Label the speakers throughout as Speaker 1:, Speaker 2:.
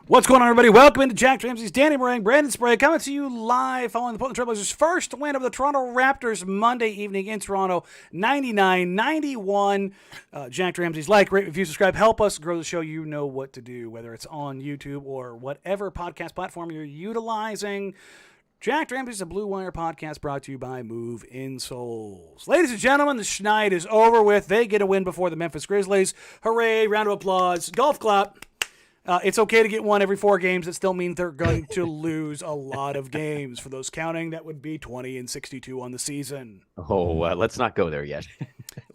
Speaker 1: What's going on, everybody? Welcome into Jacked Ramsays. Danny Meringue, Brandon Sprague, coming to you live following the Portland Trail Blazers' first win over the Toronto Raptors Monday evening in Toronto, 99-91. Jacked Ramsays, like, rate, review, subscribe. Help us grow the show. You know what to do, whether it's on YouTube or whatever podcast platform you're utilizing. Jacked Ramsays, a Blue Wire podcast brought to you by Move Insoles. Ladies and gentlemen, the schneid is over with. They get a win before the Memphis Grizzlies. Hooray, round of applause, golf clap. It's okay to get one every 4 games. That still means they're going to lose a lot of games. For those counting, that would be 20-62 on the season.
Speaker 2: Oh, let's not go there yet.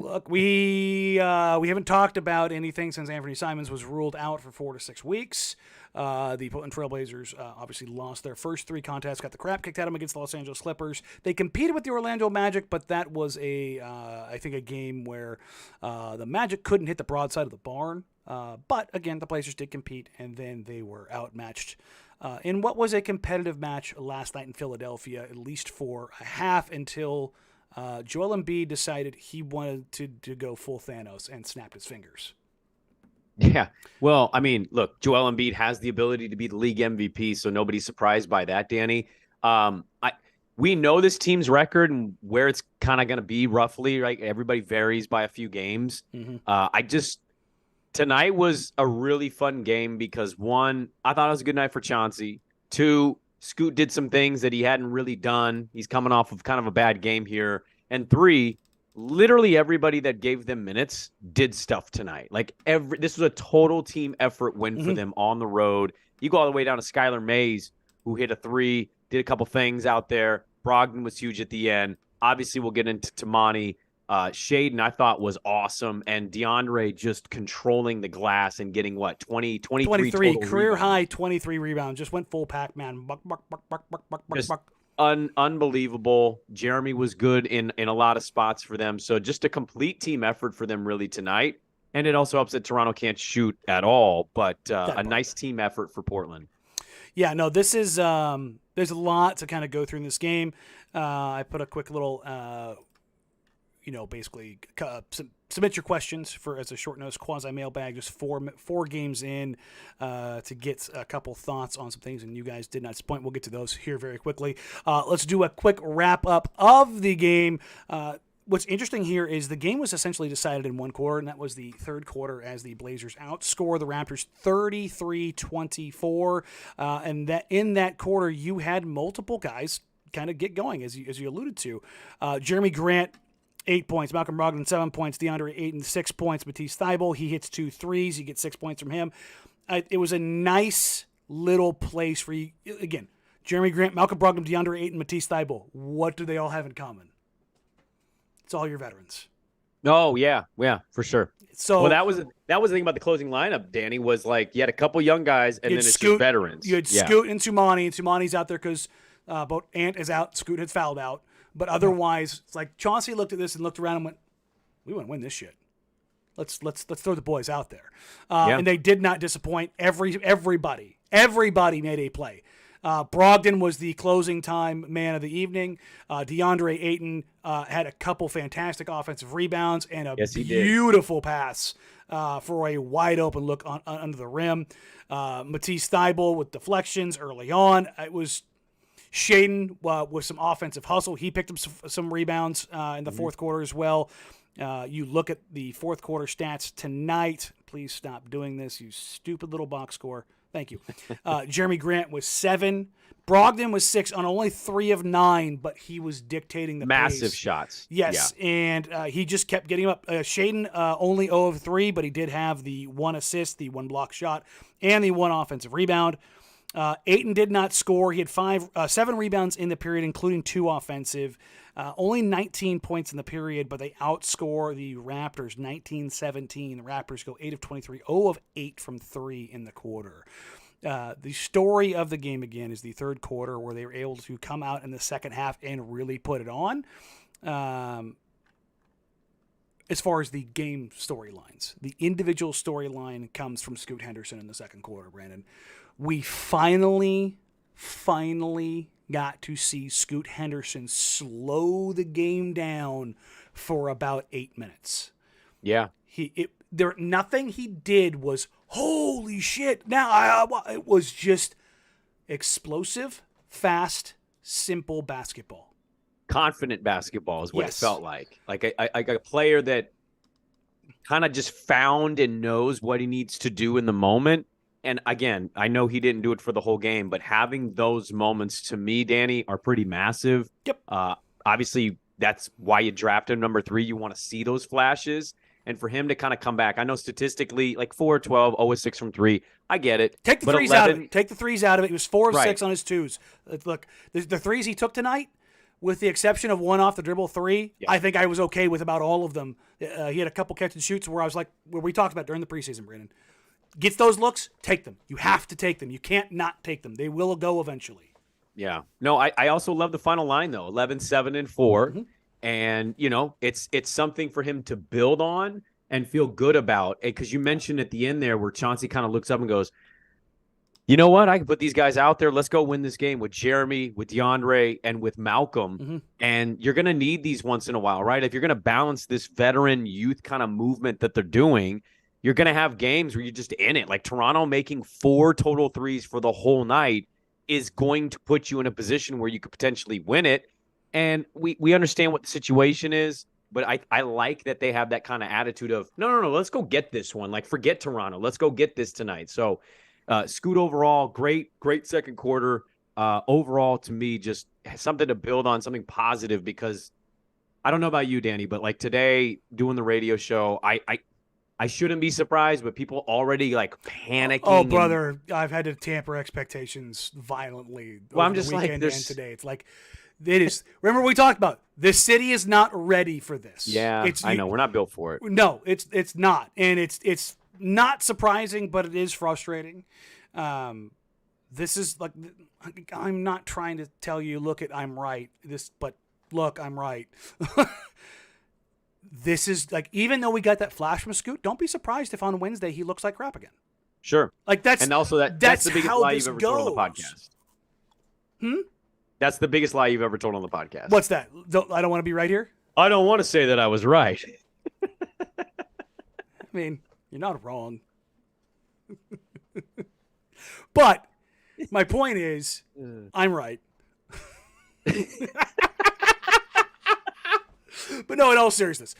Speaker 1: Look, we haven't talked about anything since Anthony Simons was ruled out for 4 to 6 weeks. The Portland Trail Blazers obviously lost their first 3 contests, got the crap kicked out of them against the Los Angeles Clippers. They competed with the Orlando Magic, but that was I think a game where the Magic couldn't hit the broadside of the barn. But again, the Blazers did compete, and then they were outmatched in what was a competitive match last night in Philadelphia, at least for a half, until Joel Embiid decided he wanted to go full Thanos and snapped his fingers.
Speaker 2: Yeah. Well, I mean, look, Joel Embiid has the ability to be the league MVP, so nobody's surprised by that, Danny. We know this team's record and where it's kind of going to be roughly, right? Everybody varies by a few games. Mm-hmm. Tonight was a really fun game because, 1, I thought it was a good night for Chauncey. 2, Scoot did some things that he hadn't really done. He's coming off of kind of a bad game here. And 3, literally everybody that gave them minutes did stuff tonight. Like this was a total team effort win for them on the road. You go all the way down to Skylar Mays, who hit a 3, did a couple things out there. Brogdon was huge at the end. Obviously, we'll get into Toumani. Shaden, I thought, was awesome, and Deandre just controlling the glass and getting, 23
Speaker 1: career high 23 rebounds. Just went full Pac-Man. Buck, buck, buck, buck, buck, buck, buck, buck.
Speaker 2: Unbelievable. Jerami was good in a lot of spots for them, so just a complete team effort for them really tonight, and it also helps that Toronto can't shoot at all, but a nice team effort for Portland. Yeah,
Speaker 1: no, this is there's a lot to kind of go through in this game. I put a quick little basically submit your questions as a short notice quasi mailbag, just four games in to get a couple thoughts on some things, and you guys did not disappoint. We'll get to those here very quickly. Let's do a quick wrap up of the game. What's interesting here is the game was essentially decided in one quarter, and that was the third quarter as the Blazers outscore the Raptors 33-24. And that in that quarter, you had multiple guys kind of get going, as you alluded to. Jerami Grant, 8 points. Malcolm Brogdon, 7 points. Deandre Ayton, 6 points. Matisse Thybulle, he hits 2 threes. You get 6 points from him. It was a nice little place for you. Again, Jerami Grant, Malcolm Brogdon, Deandre Ayton, Matisse Thybulle. What do they all have in common? It's all your veterans.
Speaker 2: Oh, yeah, for sure.
Speaker 1: So
Speaker 2: that was the thing about the closing lineup, Danny, was like you had a couple young guys, and then it's just veterans.
Speaker 1: You had Scoot and Toumani, and Toumani's out there because both Ant is out, Scoot had fouled out. But otherwise, it's like Chauncey looked at this and looked around and went, "We want to win this shit. Let's throw the boys out there." And they did not disappoint. Everybody made a play. Brogdon was the closing time man of the evening. DeAndre Ayton had a couple fantastic offensive rebounds and a beautiful pass for a wide open look under the rim. Matisse Thybulle with deflections early on. It was Shaden with some offensive hustle. He picked up some rebounds in the fourth quarter as well. You look at the fourth quarter stats tonight. Please stop doing this, you stupid little box score. Thank you. Jerami Grant was 7. Brogdon was 6 on only 3 of 9, but he was dictating the
Speaker 2: massive
Speaker 1: pace.
Speaker 2: Shots.
Speaker 1: Yes, yeah. And he just kept getting up. Shaden only 0 of 3, but he did have the 1 assist, the 1 block shot, and the 1 offensive rebound. Ayton did not score. He had 7 rebounds in the period, including 2 offensive. Only 19 points in the period, but they outscore the Raptors 19-17. The Raptors go 8 of 23, 0 of 8 from 3 in the quarter. The story of the game, again, is the third quarter where they were able to come out in the second half and really put it on. As far as the game storylines, the individual storyline comes from Scoot Henderson in the second quarter, Brandon. We finally got to see Scoot Henderson slow the game down for about 8 minutes.
Speaker 2: Yeah.
Speaker 1: Nothing he did was, holy shit. Now, it was just explosive, fast, simple basketball.
Speaker 2: Confident basketball is what it felt like. Like a player that kind of just found and knows what he needs to do in the moment. And again, I know he didn't do it for the whole game, but having those moments to me, Danny, are pretty massive.
Speaker 1: Yep.
Speaker 2: Obviously, that's why you draft him number 3. You want to see those flashes. And for him to kind of come back, I know statistically, like 4-12, 0-6 from 3. I get it.
Speaker 1: Take the threes out of it. Take the threes out of it. He was 4 of 6 on his 2s. Look, the threes he took tonight, with the exception of one off the dribble 3, I think I was okay with about all of them. He had a couple catch and shoots where I was like, where we talked about during the preseason, Brandon. Gets those looks, take them. You have to take them. You can't not take them. They will go eventually.
Speaker 2: Yeah. No, I also love the final line, though. 11, 7, and 4. Mm-hmm. And, it's something for him to build on and feel good about. Because you mentioned at the end there where Chauncey kind of looks up and goes, you know what? I can put these guys out there. Let's go win this game with Jerami, with Deandre, and with Malcolm. Mm-hmm. And you're going to need these once in a while, right? If you're going to balance this veteran youth kind of movement that they're doing, you're going to have games where you're just in it. Like Toronto making 4 total threes for the whole night is going to put you in a position where you could potentially win it. And we understand what the situation is, but I like that they have that kind of attitude of, no, let's go get this one. Like, forget Toronto. Let's go get this tonight. So, Scoot overall, great second quarter. Overall, to me, just something to build on, something positive, because I don't know about you, Danny, but like today doing the radio show, I shouldn't be surprised, but people already like panicking.
Speaker 1: Oh, brother, I've had to tamper expectations violently.
Speaker 2: Well, I'm just like
Speaker 1: this. Today, it's like it is. Remember we talked about this city is not ready for this.
Speaker 2: Yeah, I know we're not built for it.
Speaker 1: No, it's not, and it's not surprising, but it is frustrating. This is like, I'm not trying to tell you, look at I'm right. But look, I'm right. This is like, even though we got that flash from Scoot, don't be surprised if on Wednesday he looks like crap again.
Speaker 2: Sure.
Speaker 1: Like
Speaker 2: and also that's the biggest lie you've ever told on the podcast. That's the biggest lie you've ever told on the podcast.
Speaker 1: What's that? I don't want to be right here.
Speaker 2: I don't want to say that I was right.
Speaker 1: I mean, you're not wrong. But my point is, I'm right. But no, in all seriousness,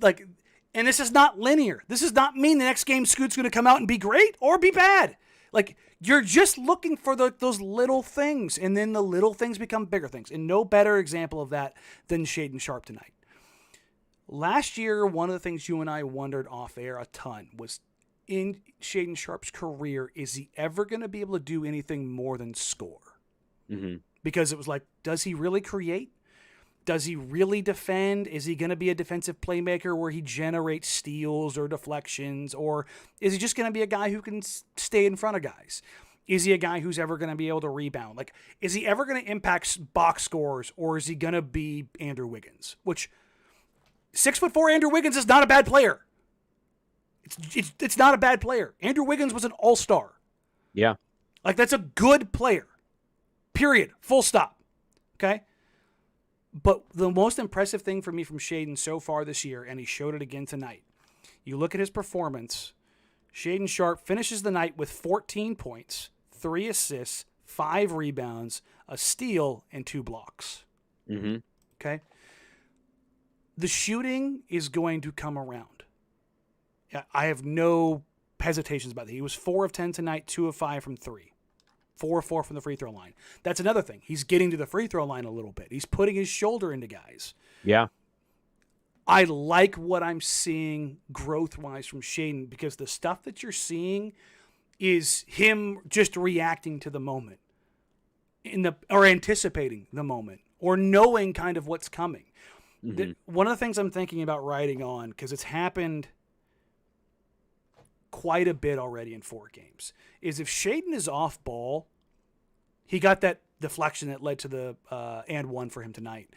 Speaker 1: like, and this is not linear. This does not mean the next game Scoot's going to come out and be great or be bad. Like, you're just looking for those little things, and then the little things become bigger things. And no better example of that than Shaden Sharp tonight. Last year, one of the things you and I wondered off air a ton was, in Shaden Sharp's career, is he ever going to be able to do anything more than score?
Speaker 2: Mm-hmm.
Speaker 1: Because it was like, does he really create? Does he really defend? Is he going to be a defensive playmaker where he generates steals or deflections? Or is he just going to be a guy who can stay in front of guys? Is he a guy who's ever going to be able to rebound? Like, is he ever going to impact box scores, or is he going to be Andrew Wiggins? Which, 6'4" Andrew Wiggins is not a bad player. It's not a bad player. Andrew Wiggins was an all-star.
Speaker 2: Yeah.
Speaker 1: Like, that's a good player. Period. Full stop. Okay? But the most impressive thing for me from Shaden so far this year, and he showed it again tonight, you look at his performance, Shaden Sharp finishes the night with 14 points, 3 assists, 5 rebounds, a steal, and 2 blocks.
Speaker 2: Mm-hmm.
Speaker 1: Okay? The shooting is going to come around. I have no hesitations about that. He was 4 of 10 tonight, 2 of 5 from 3. 4 of 4 from the free throw line. That's another thing. He's getting to the free throw line a little bit. He's putting his shoulder into guys.
Speaker 2: Yeah.
Speaker 1: I like what I'm seeing growth-wise from Shaden, because the stuff that you're seeing is him just reacting to the moment or anticipating the moment or knowing kind of what's coming. One of the things I'm thinking about writing on, because it's happened quite a bit already in 4 games, is if Shaden is off ball, he got that deflection that led to the and one for him tonight.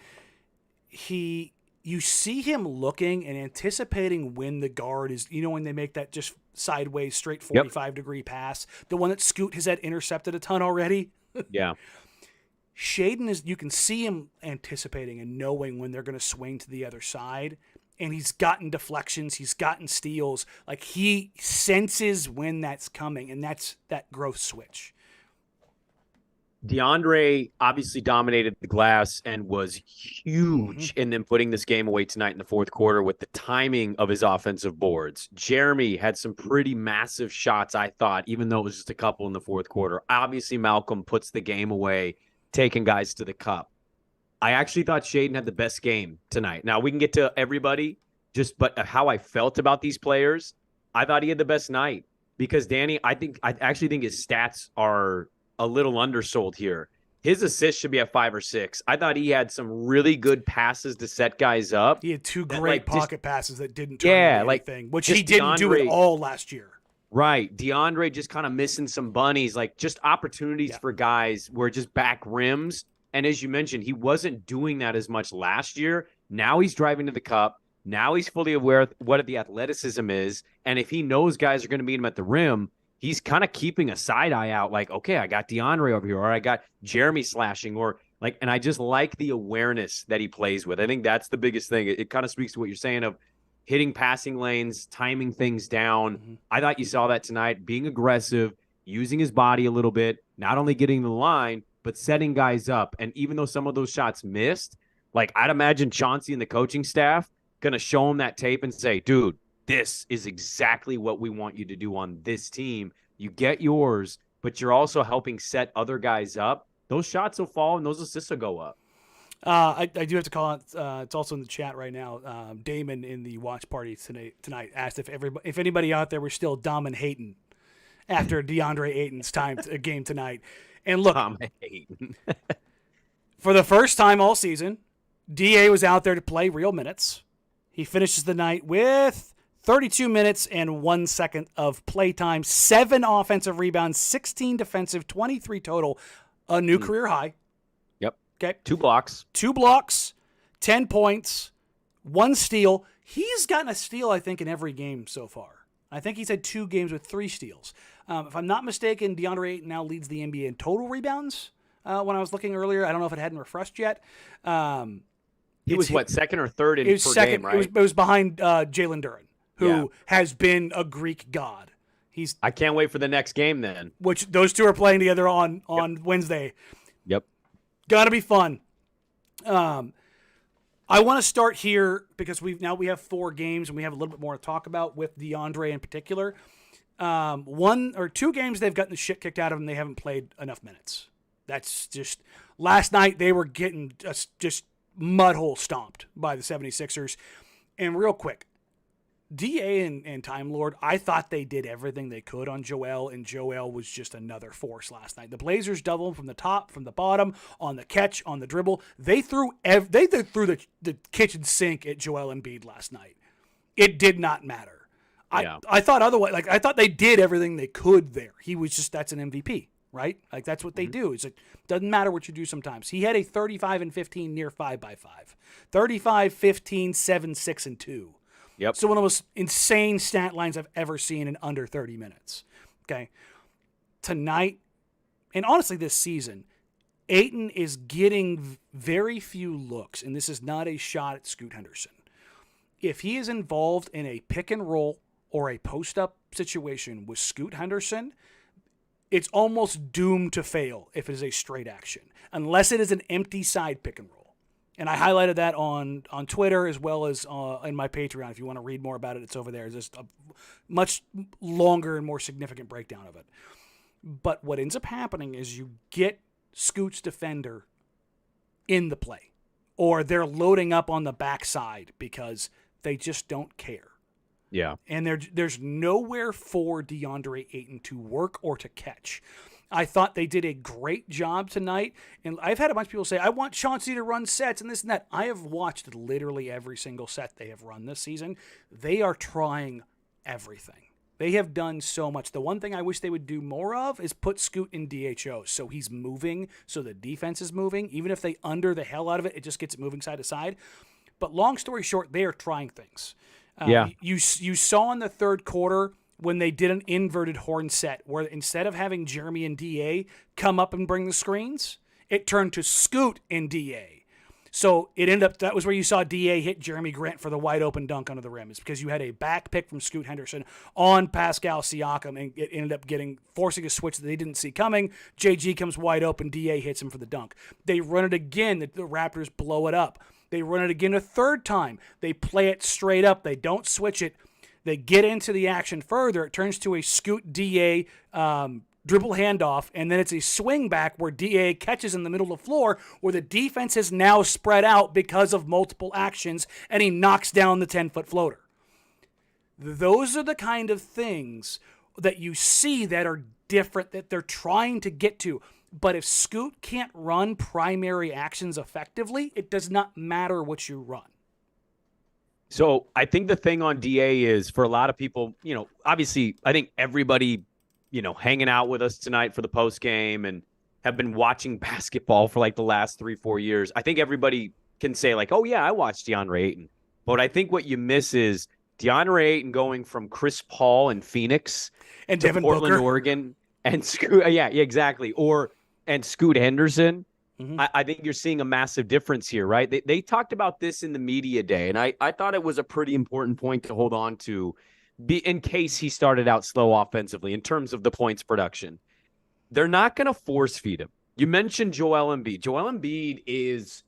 Speaker 1: You see him looking and anticipating when the guard is, when they make that just sideways straight 45-degree pass, the one that Scoot has had intercepted a ton already.
Speaker 2: Yeah.
Speaker 1: Shaden you can see him anticipating and knowing when they're going to swing to the other side. And he's gotten deflections. He's gotten steals. Like, he senses when that's coming, and that's that growth switch.
Speaker 2: Deandre obviously dominated the glass and was huge in them putting this game away tonight in the fourth quarter with the timing of his offensive boards. Jerami had some pretty massive shots, I thought, even though it was just a couple in the fourth quarter. Obviously, Malcolm puts the game away, taking guys to the cup. I actually thought Shaden had the best game tonight. Now, we can get to everybody, but how I felt about these players, I thought he had the best night. Because, Danny, I actually think his stats are a little undersold here. His assists should be at 5 or 6. I thought he had some really good passes to set guys up.
Speaker 1: He had 2 great pocket passes that didn't turn into anything, which he didn't do at all last year.
Speaker 2: Right. Deandre just kind of missing some bunnies, like just opportunities for guys where just back rims. And as you mentioned, he wasn't doing that as much last year. Now he's driving to the cup. Now he's fully aware of what the athleticism is. And if he knows guys are going to meet him at the rim, he's kind of keeping a side eye out, like, okay, I got Deandre over here, or I got Jerami slashing, and I just like the awareness that he plays with. I think that's the biggest thing. It kind of speaks to what you're saying of hitting passing lanes, timing things down. I thought you saw that tonight, being aggressive, using his body a little bit, not only getting the line, but setting guys up. And even though some of those shots missed, like, I'd imagine Chauncey and the coaching staff going to show him that tape and say, dude, this is exactly what we want you to do on this team. You get yours, but you're also helping set other guys up. Those shots will fall and those assists will go up.
Speaker 1: I do have to call out, it's also in the chat right now, Damon in the watch party tonight asked if anybody out there were still dominating after Deandre Ayton's game tonight. And look, for the first time all season, DA was out there to play real minutes. He finishes the night with 32 minutes and 1 second of playtime, 7 offensive rebounds, 16 defensive, 23 total, a new career high.
Speaker 2: Yep.
Speaker 1: Okay.
Speaker 2: 2 blocks.
Speaker 1: 2 blocks, 10 points, 1 steal. He's gotten a steal, I think, in every game so far. I think he's had 2 games with 3 steals. If I'm not mistaken, Deandre Ayton now leads the NBA in total rebounds. When I was looking earlier, I don't know if it hadn't refreshed yet.
Speaker 2: He was second or third in per game, right?
Speaker 1: It was behind Jalen Duren, who has been a Greek god.
Speaker 2: I can't wait for the next game then.
Speaker 1: Which those two are playing together on Wednesday.
Speaker 2: Yep.
Speaker 1: Gotta be fun. I want to start here because we have 4 games and we have a little bit more to talk about with DeAndre in particular. 1 or 2 games they've gotten the shit kicked out of them. They haven't played enough minutes. That's just last night they were getting just mud hole stomped by the 76ers. And real quick, DA and Time Lord, I thought they did everything they could on Joel, and Joel was just another force last night. The Blazers doubled from the top, from the bottom, on the catch, on the dribble. They threw the kitchen sink at Joel Embiid last night. It did not matter. I thought otherwise. Like, I thought they did everything they could there. He was just, that's an MVP, right? Like, that's what they do. It's like, doesn't matter what you do sometimes. He had a 35 and 15 near 5x5. 35, 15, 7, 6, and 2.
Speaker 2: Yep.
Speaker 1: So one of the most insane stat lines I've ever seen in under 30 minutes. Okay. Tonight, and honestly this season, Ayton is getting very few looks, and this is not a shot at Scoot Henderson. If he is involved in a pick and roll or a post-up situation with Scoot Henderson, it's almost doomed to fail if it is a straight action, unless it is an empty side pick and roll. And I highlighted that on Twitter as well as in my Patreon. If you want to read more about it, it's over there. It's just a much longer and more significant breakdown of it. But what ends up happening is you get Scoot's defender in the play, or they're loading up on the backside because they just don't care.
Speaker 2: Yeah.
Speaker 1: And there's nowhere for Deandre Ayton to work or to catch. I thought they did a great job tonight. And I've had a bunch of people say, I want Chauncey to run sets and this and that. I have watched literally every single set they have run this season. They are trying everything. They have done so much. The one thing I wish they would do more of is put Scoot in DHO so he's moving, so the defense is moving. Even if they under the hell out of it, it just gets it moving side to side. But long story short, they are trying things. You saw in the third quarter when they did an inverted horn set where instead of having Jerami and DA come up and bring the screens, it turned to Scoot and DA. So it ended up, that was where you saw DA hit Jerami Grant for the wide open dunk under the rim. It's because you had a back pick from Scoot Henderson on Pascal Siakam, and it ended up forcing a switch that they didn't see coming. JG comes wide open, DA hits him for the dunk. They run it again, the Raptors blow it up. They run it again a third time. They play it straight up. They don't switch it. They get into the action further. It turns to a Scoot DA dribble handoff, and then it's a swing back where DA catches in the middle of the floor where the defense is now spread out because of multiple actions, and he knocks down the 10-foot floater. Those are the kind of things that you see that are different, that they're trying to get to. But if Scoot can't run primary actions effectively, it does not matter what you run.
Speaker 2: So I think the thing on DA is, for a lot of people, obviously I think everybody, hanging out with us tonight for the post game and have been watching basketball for like the last 3-4 years. I think everybody can say like, oh yeah, I watched Deandre Ayton. But I think what you miss is Deandre Ayton going from Chris Paul in Phoenix
Speaker 1: and
Speaker 2: to
Speaker 1: Devin
Speaker 2: Portland,
Speaker 1: Booker.
Speaker 2: Oregon, and Scoot. Yeah, exactly. And Scoot Henderson.
Speaker 1: Mm-hmm.
Speaker 2: I think you're seeing a massive difference here, right? They talked about this in the media day, and I thought it was a pretty important point to hold on to, in case he started out slow offensively in terms of the points production. They're not going to force feed him. You mentioned Joel Embiid. Joel Embiid is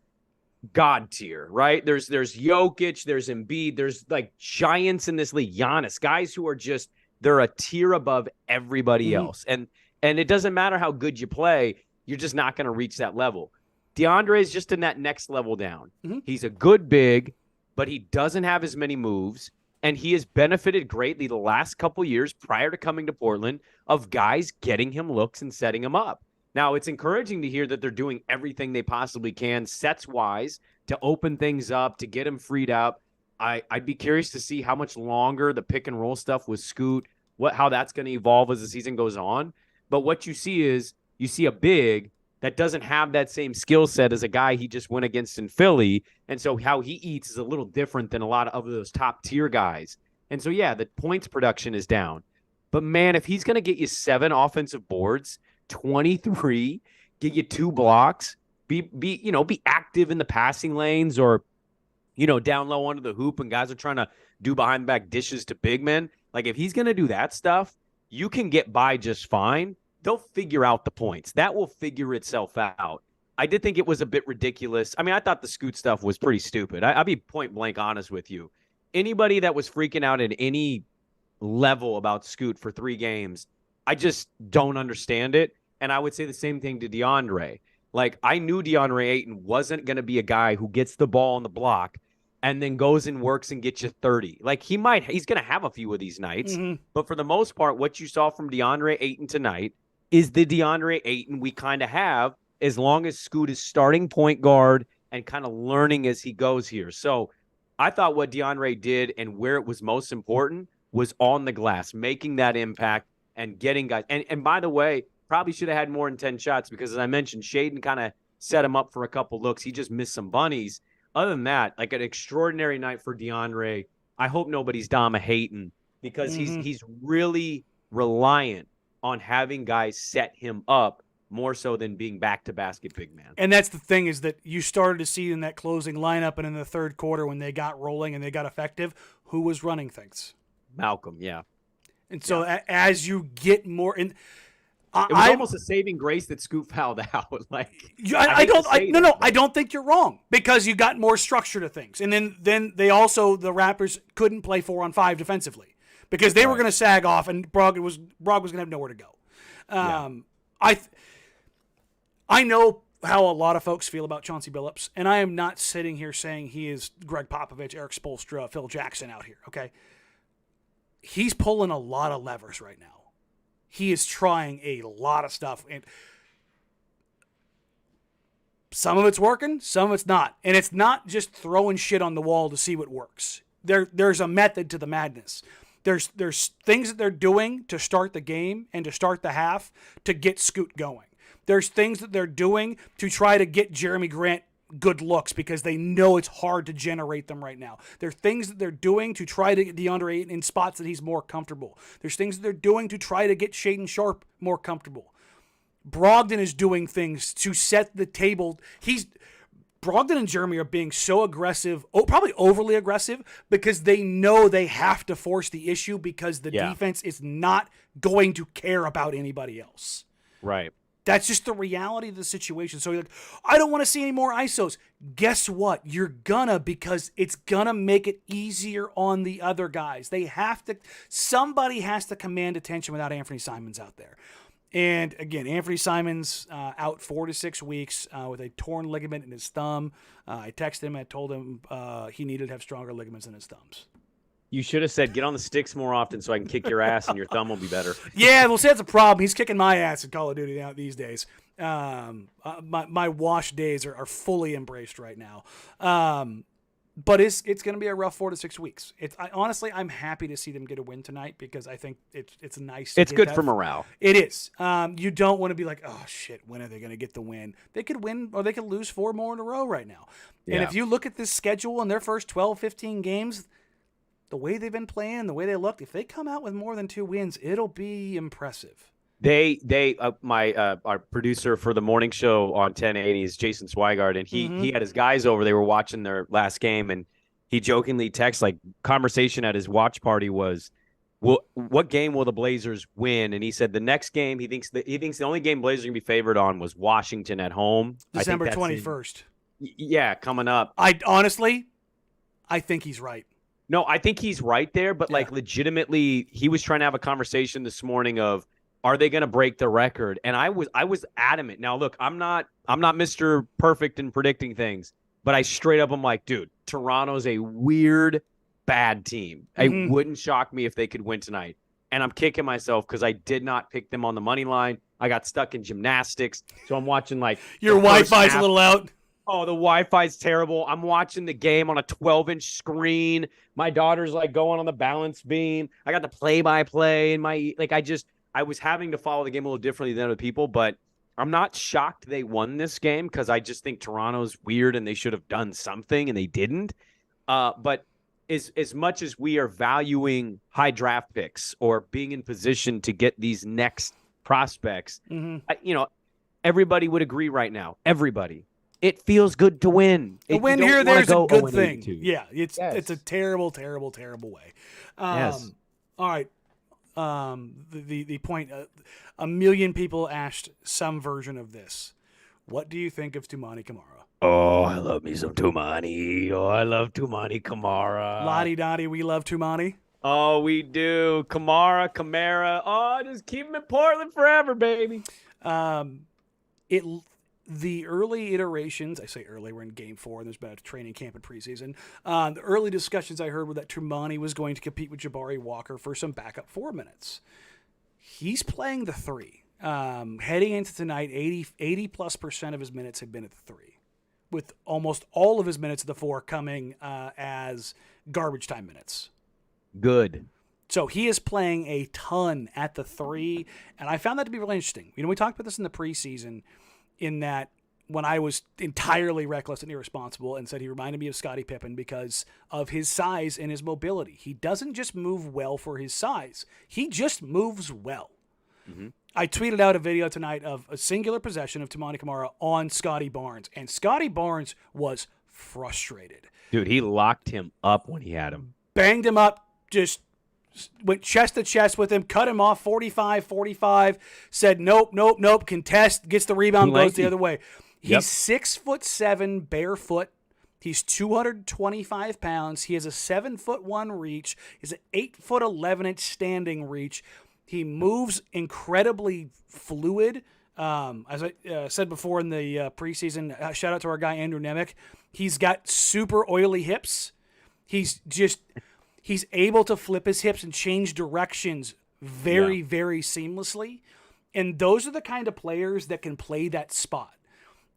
Speaker 2: God tier, right? There's Jokic, there's Embiid, there's like giants in this league, Giannis, guys who are just, they're a tier above everybody else. And it doesn't matter how good you play, you're just not going to reach that level. DeAndre is just in that next level down.
Speaker 1: Mm-hmm.
Speaker 2: He's a good big, but he doesn't have as many moves. And he has benefited greatly the last couple years prior to coming to Portland of guys getting him looks and setting him up. Now, it's encouraging to hear that they're doing everything they possibly can, sets-wise, to open things up, to get him freed up. I'd be curious to see how much longer the pick-and-roll stuff with Scoot, how that's going to evolve as the season goes on. But what you see is, you see a big that doesn't have that same skill set as a guy he just went against in Philly. And so how he eats is a little different than a lot of those top-tier guys. And so, yeah, the points production is down. But, man, if he's going to get you 7 offensive boards, 23, get you 2 blocks, be active in the passing lanes or, down low under the hoop and guys are trying to do behind-the-back dishes to big men. Like, if he's going to do that stuff, you can get by just fine. They'll figure out the points. That will figure itself out. I did think it was a bit ridiculous. I mean, I thought the Scoot stuff was pretty stupid. I'll be point blank honest with you. Anybody that was freaking out at any level about Scoot for 3 games, I just don't understand it. And I would say the same thing to DeAndre. Like, I knew DeAndre Ayton wasn't going to be a guy who gets the ball on the block and then goes and works and gets you 30. Like, he's going to have a few of these nights. Mm-hmm. But for the most part, what you saw from DeAndre Ayton tonight is the DeAndre Ayton we kind of have as long as Scoot is starting point guard and kind of learning as he goes here. So I thought what DeAndre did and where it was most important was on the glass, making that impact and getting guys. And by the way, probably should have had more than 10 shots because, as I mentioned, Shaden kind of set him up for a couple looks. He just missed some bunnies. Other than that, like an extraordinary night for DeAndre. I hope nobody's hating because he's really reliant on having guys set him up more so than being back-to-basket big man.
Speaker 1: And that's the thing is that you started to see in that closing lineup and in the third quarter when they got rolling and they got effective, who was running things?
Speaker 2: Malcolm, yeah.
Speaker 1: And so as you get more in,
Speaker 2: it was almost a saving grace that Scoot fouled out. Like
Speaker 1: I don't think you're wrong because you got more structure to things. And then they also, the Raptors couldn't play 4-on-5 defensively because they were going to sag off and Brog was going to have nowhere to go. I know how a lot of folks feel about Chauncey Billups, and I am not sitting here saying he is Greg Popovich, Eric Spoelstra, Phil Jackson out here, okay? he's pulling a lot of levers right now. He is trying a lot of stuff, and some of it's working, some of it's not. And it's not just throwing shit on the wall to see what works. There's a method to the madness. There's things that they're doing to start the game and to start the half to get Scoot going. There's things that they're doing to try to get Jerami Grant good looks because they know it's hard to generate them right now. There are things that they're doing to try to get Deandre Ayton in spots that he's more comfortable. There's things that they're doing to try to get Shaden Sharp more comfortable. Brogdon is doing things to set the table. Brogdon and Jerami are being so aggressive, probably overly aggressive, because they know they have to force the issue because the defense is not going to care about anybody else.
Speaker 2: Right.
Speaker 1: That's just the reality of the situation. So you're like, I don't want to see any more ISOs. Guess what? You're gonna, because it's gonna make it easier on the other guys. Somebody has to command attention without Anthony Simons out there. And again, Anthony Simons out 4 to 6 weeks with a torn ligament in his thumb. I texted him. I told him he needed to have stronger ligaments in his thumbs.
Speaker 2: You should have said, get on the sticks more often so I can kick your ass and your thumb will be better.
Speaker 1: Yeah, well, see, that's a problem. He's kicking my ass in Call of Duty out these days. My wash days are fully embraced right now. But it's going to be a rough 4 to 6 weeks. Honestly, I'm happy to see them get a win tonight because I think it's nice.
Speaker 2: It's good for morale.
Speaker 1: It is. You don't want to be like, oh, shit, when are they going to get the win? They could win or they could lose 4 more in a row right now. Yeah. And if you look at this schedule in their first 12, 15 games, the way they've been playing, the way they look, if they come out with more than 2 wins, it'll be impressive.
Speaker 2: Our producer for the morning show on 1080 is Jason Swigard, and he had his guys over. They were watching their last game, and he jokingly texted, like, conversation at his watch party was, what game will the Blazers win? And he said the next game he thinks the only game Blazers are gonna be favored on was Washington at home,
Speaker 1: December 21st.
Speaker 2: Yeah, coming up.
Speaker 1: I think he's right.
Speaker 2: No, I think he's right there, but like legitimately, he was trying to have a conversation this morning of, are they going to break the record? And I was adamant. Now, look, I'm not Mr. Perfect in predicting things, but I straight up am like, dude, Toronto's a weird, bad team. It wouldn't shock me if they could win tonight. And I'm kicking myself because I did not pick them on the money line. I got stuck in gymnastics, so I'm watching like
Speaker 1: your Wi-Fi's a little out.
Speaker 2: Oh, the Wi-Fi's terrible. I'm watching the game on a 12-inch screen. My daughter's like going on the balance beam. I got the play-by-play and I was having to follow the game a little differently than other people, but I'm not shocked they won this game because I just think Toronto's weird and they should have done something and they didn't. But as much as we are valuing high draft picks or being in position to get these next prospects, everybody would agree right now. Everybody. It feels good to win.
Speaker 1: A win here, there's a good thing. Yeah, it's a terrible, terrible, terrible way.
Speaker 2: Yes.
Speaker 1: All right. The point, a million people asked some version of this. What do you think of Toumani Camara?
Speaker 2: Oh, I love me some Toumani. Oh, I love Toumani Camara.
Speaker 1: Lottie Dottie, we love Toumani.
Speaker 2: Oh, we do. Camara. Oh, just keep him in Portland forever, baby.
Speaker 1: The early iterations, I say early, we're in game 4, and there's been a training camp in preseason. The early discussions I heard were that Toumani was going to compete with Jabari Walker for some backup 4 minutes. He's playing the 3. Heading into tonight, 80+% of his minutes have been at the 3, with almost all of his minutes at the 4 coming as garbage time minutes.
Speaker 2: Good.
Speaker 1: So he is playing a ton at the 3, and I found that to be really interesting. We talked about this in the preseason, in that when I was entirely reckless and irresponsible and said he reminded me of Scottie Pippen because of his size and his mobility. He doesn't just move well for his size. He just moves well. Mm-hmm. I tweeted out a video tonight of a singular possession of Toumani Camara on Scottie Barnes, and Scottie Barnes was frustrated.
Speaker 2: Dude, he locked him up when he had him.
Speaker 1: Banged him up, just went chest to chest with him, cut him off 45, said nope, contest, gets the rebound, goes the other way. He's 6'7", barefoot. He's 225 pounds. He has a 7'1" reach. He's an 8'11" standing reach. He moves incredibly fluid. As I said before in the preseason, shout out to our guy Andrew Nemec. He's got super oily hips. He's able to flip his hips and change directions very, very seamlessly. And those are the kind of players that can play that spot.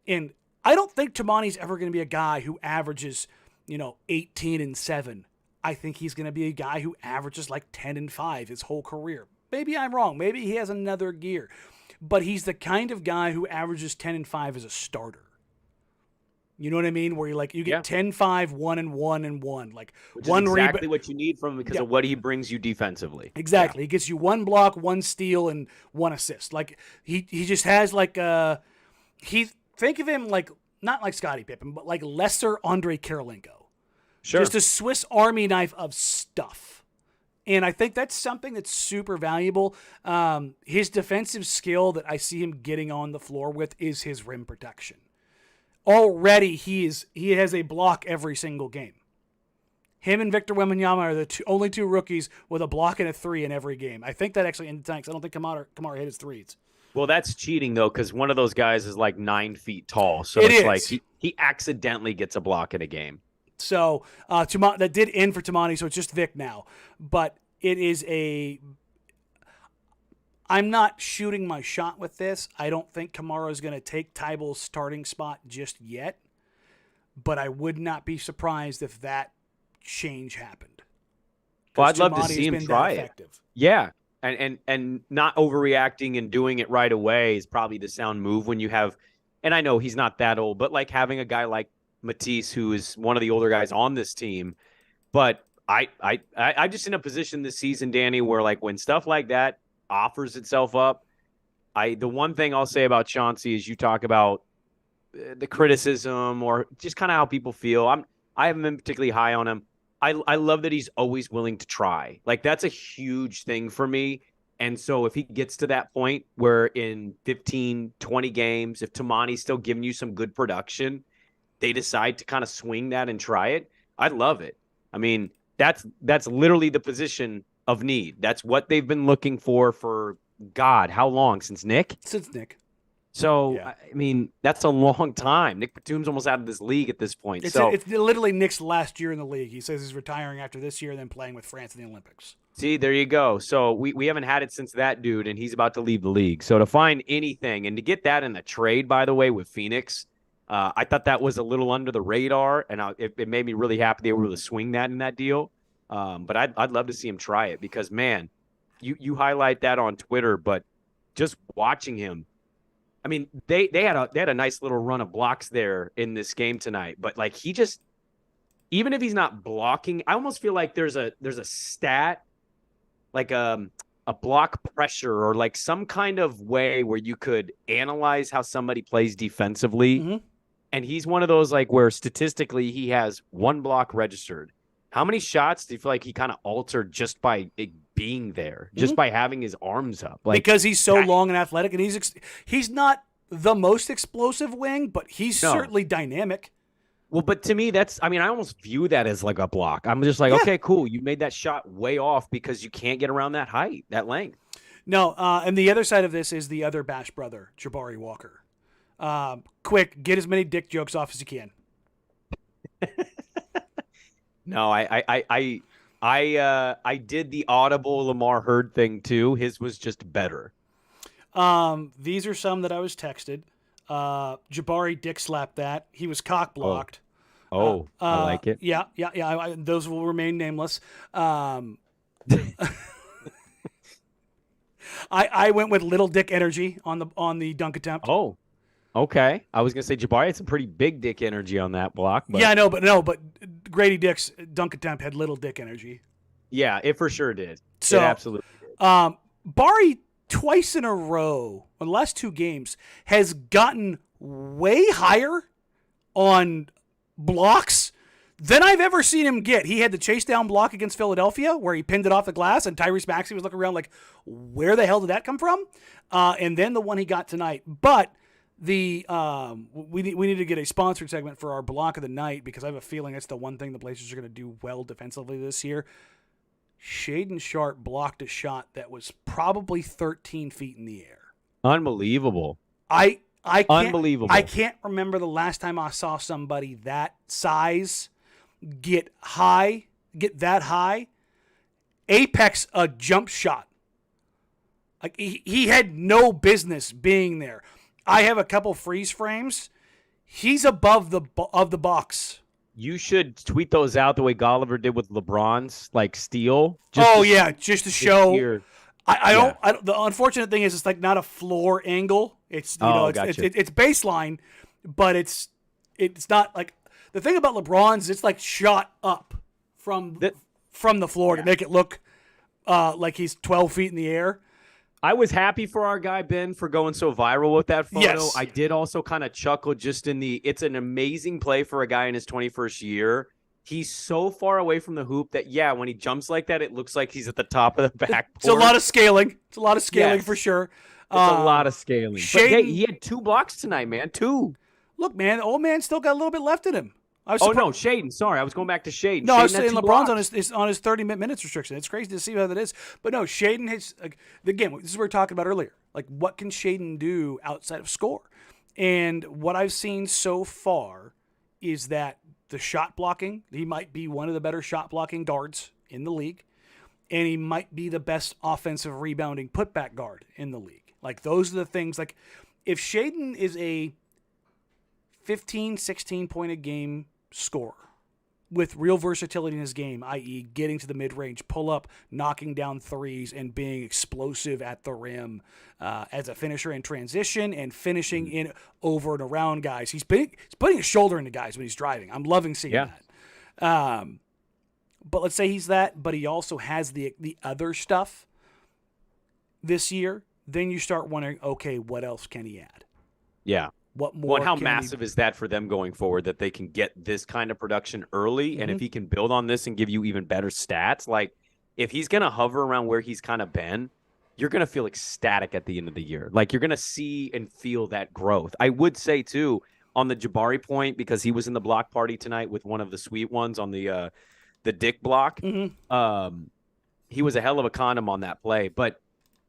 Speaker 1: And I don't think Toumani's ever going to be a guy who averages, 18 and 7. I think he's going to be a guy who averages like 10 and 5 his whole career. Maybe I'm wrong. Maybe he has another gear. But he's the kind of guy who averages 10 and 5 as a starter. You know what I mean? Where you get 10, 5, 1 and 1 and 1. Like
Speaker 2: which
Speaker 1: one
Speaker 2: is exactly what you need from him because of what he brings you defensively.
Speaker 1: Exactly. He gets you 1 block, 1 steal, and 1 assist. Like he just has think of him like not like Scottie Pippen, but like lesser Andre Kirilenko.
Speaker 2: Sure.
Speaker 1: Just a Swiss Army knife of stuff. And I think that's something that's super valuable. His defensive skill that I see him getting on the floor with is his rim protection. Already, he has a block every single game. Him and Victor Wembanyama are the only 2 rookies with a block and a 3 in every game. I think that actually ended tanks. I don't think Camara hit his 3s.
Speaker 2: Well, that's cheating, though, because one of those guys is like 9 feet tall. So it's like he accidentally gets a block in a game.
Speaker 1: So that did end for Toumani, so it's just Vic now. But it is I'm not shooting my shot with this. I don't think Camara is going to take Tybal's starting spot just yet. But I would not be surprised if that change happened.
Speaker 2: Well, I'd love to see him try it. Yeah. And not overreacting and doing it right away is probably the sound move when you have, and I know he's not that old, but like having a guy like Matisse, who is one of the older guys on this team. But I just in a position this season, Danny, where like when stuff like that offers itself up, the one thing I'll say about Chauncey is you talk about the criticism or just kind of how people feel. I haven't been particularly high on him. I love that he's always willing to try. Like that's a huge thing for me. And so if he gets to that point where in 15, 20 games, if Toumani's still giving you some good production, they decide to kind of swing that and try it, I'd love it. I mean, that's literally the position of need. That's what they've been looking for God, how long? Since Nick?
Speaker 1: Since Nick.
Speaker 2: So, yeah. I mean, that's a long time. Nick Batum's almost out of this league at this point.
Speaker 1: It's literally Nick's last year in the league. He says he's retiring after this year and then playing with France in the Olympics.
Speaker 2: See, there you go. So we haven't had it since that dude, and he's about to leave the league. So to find anything, and to get that in a trade, by the way, with Phoenix, I thought that was a little under the radar, and it made me really happy they were able to swing that in that deal. But I'd love to see him try it because, man, you highlight that on Twitter, but just watching him, I mean, they had a nice little run of blocks there in this game tonight, but like he just, even if he's not blocking, I almost feel like there's a stat, like a block pressure or like some kind of way where you could analyze how somebody plays defensively. Mm-hmm. And he's one of those like where statistically he has 1 block registered. How many shots do you feel like he kind of altered just by being there, just by having his arms up? Like,
Speaker 1: because he's so long and athletic, and he's not the most explosive wing, but he's certainly dynamic.
Speaker 2: Well, but to me, I almost view that as like a block. I'm just like, okay, cool. You made that shot way off because you can't get around that height, that length.
Speaker 1: No, and the other side of this is the other Bash brother, Jabari Walker. Quick, get as many dick jokes off as you can.
Speaker 2: No, I did the audible Lamar Hurd thing too. His was just better.
Speaker 1: These are some that I was texted. Jabari dick slapped that. He was cock blocked.
Speaker 2: I like it.
Speaker 1: Yeah. Those will remain nameless. I went with little dick energy on the dunk attempt.
Speaker 2: Oh, okay. I was gonna say Jabari had some pretty big dick energy on that block. But...
Speaker 1: Yeah, I know, but Grady Dick's dunk attempt had little dick energy.
Speaker 2: Yeah, it for sure did.
Speaker 1: So,
Speaker 2: it absolutely did.
Speaker 1: Bari twice in a row, in the last 2 games, has gotten way higher on blocks than I've ever seen him get. He had the chase down block against Philadelphia where he pinned it off the glass, and Tyrese Maxey was looking around like, where the hell did that come from? And then the one he got tonight. But we need to get a sponsored segment for our block of the night because I have a feeling that's the one thing the Blazers are going to do well defensively this year. Shaden Sharp blocked a shot that was probably 13 feet in the air.
Speaker 2: Unbelievable.
Speaker 1: I
Speaker 2: Unbelievable.
Speaker 1: I can't remember the last time I saw somebody that size get that high apex a jump shot. Like he had no business being there. I have a couple freeze frames. He's above the box.
Speaker 2: You should tweet those out the way Golliver did with LeBron's like steal.
Speaker 1: Just to show.
Speaker 2: Here.
Speaker 1: I don't. The unfortunate thing is it's like not a floor angle. It's
Speaker 2: gotcha.
Speaker 1: it's baseline, but it's not like the thing about LeBron's. It's like shot up from the floor to make it look like he's 12 feet in the air.
Speaker 2: I was happy for our guy Ben for going so viral with that photo.
Speaker 1: Yes.
Speaker 2: I did also kind of chuckle just in it's an amazing play for a guy in his 21st year. He's so far away from the hoop that, when he jumps like that, it looks like he's at the top of the backboard.
Speaker 1: It's a lot of scaling. For sure.
Speaker 2: It's a lot of scaling. But
Speaker 1: Shaden,
Speaker 2: he had 2 blocks tonight, man. 2.
Speaker 1: Look, man, the old man still got a little bit left in him.
Speaker 2: Shaden. Sorry, I was going back to Shaden.
Speaker 1: No,
Speaker 2: Shaden
Speaker 1: I was saying LeBron's
Speaker 2: blocks.
Speaker 1: on his 30 minutes restriction. It's crazy to see how that is. But no, Shaden has again. This is what we were talking about earlier. Like, what can Shaden do outside of score? And what I've seen so far is that the shot blocking. He might be one of the better shot blocking guards in the league, and he might be the best offensive rebounding putback guard in the league. Like, those are the things. Like, if Shaden is a 15, 16 point a game scorer with real versatility in his game, i.e. getting to the mid-range, pull up, knocking down threes, and being explosive at the rim as a finisher in transition and finishing in over and around guys. He's putting his shoulder into guys when he's driving. I'm loving seeing that. But let's say he's that, but he also has the other stuff this year. Then you start wondering, okay, what else can he add?
Speaker 2: Yeah.
Speaker 1: What more?
Speaker 2: Well, and how massive is that for them going forward that they can get this kind of production early? Mm-hmm. And if he can build on this and give you even better stats, like if he's going to hover around where he's kind of been, you're going to feel ecstatic at the end of the year. Like you're going to see and feel that growth. I would say, too, on the Jabari point, because he was in the block party tonight with one of the sweet ones on the dick block. Mm-hmm. He was a hell of a condom on that play. But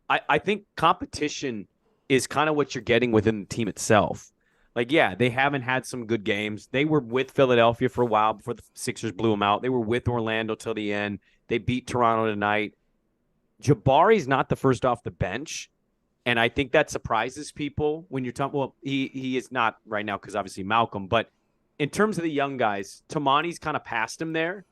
Speaker 2: I think competition is kind of what you're getting within the team itself. Like, yeah, they haven't had some good games. They were with Philadelphia for a while before the Sixers blew them out. They were with Orlando till the end. They beat Toronto tonight. Jabari's not the first off the bench, and I think that surprises people when you're talking. Well, he is not right now because obviously Malcolm, but in terms of the young guys, Toumani's kind of passed him there.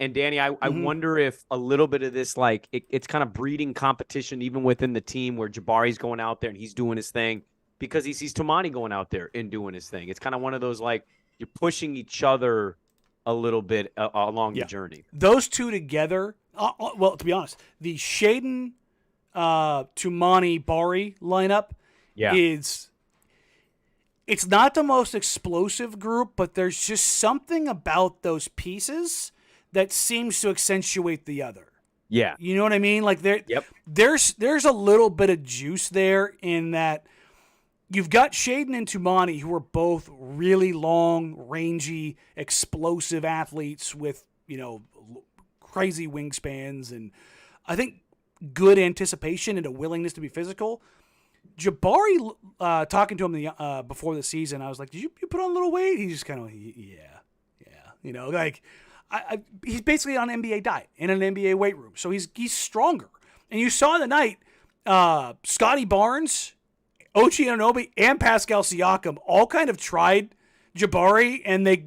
Speaker 2: And Danny, I wonder if a little bit of this, like, it's kind of breeding competition even within the team where Jabari's going out there and he's doing his thing because he sees Toumani going out there and doing his thing. It's kind of one of those, like, you're pushing each other a little bit along the journey.
Speaker 1: Those two together, well, to be honest, the Shaden, Toumani, Bari lineup is – it's not the most explosive group, but there's just something about those pieces – that seems to accentuate the other.
Speaker 2: Yeah.
Speaker 1: You know what I mean? Like there's a little bit of juice there in that you've got Shaden and Toumani who are both really long, rangy, explosive athletes with, crazy wingspans and I think good anticipation and a willingness to be physical. Jabari, talking to him before the season, I was like, did you put on a little weight? He's just kind of, he's basically on an NBA diet in an NBA weight room. So he's stronger. And you saw the night, Scotty Barnes, Ochai Anunoby, and Pascal Siakam all kind of tried Jabari, and they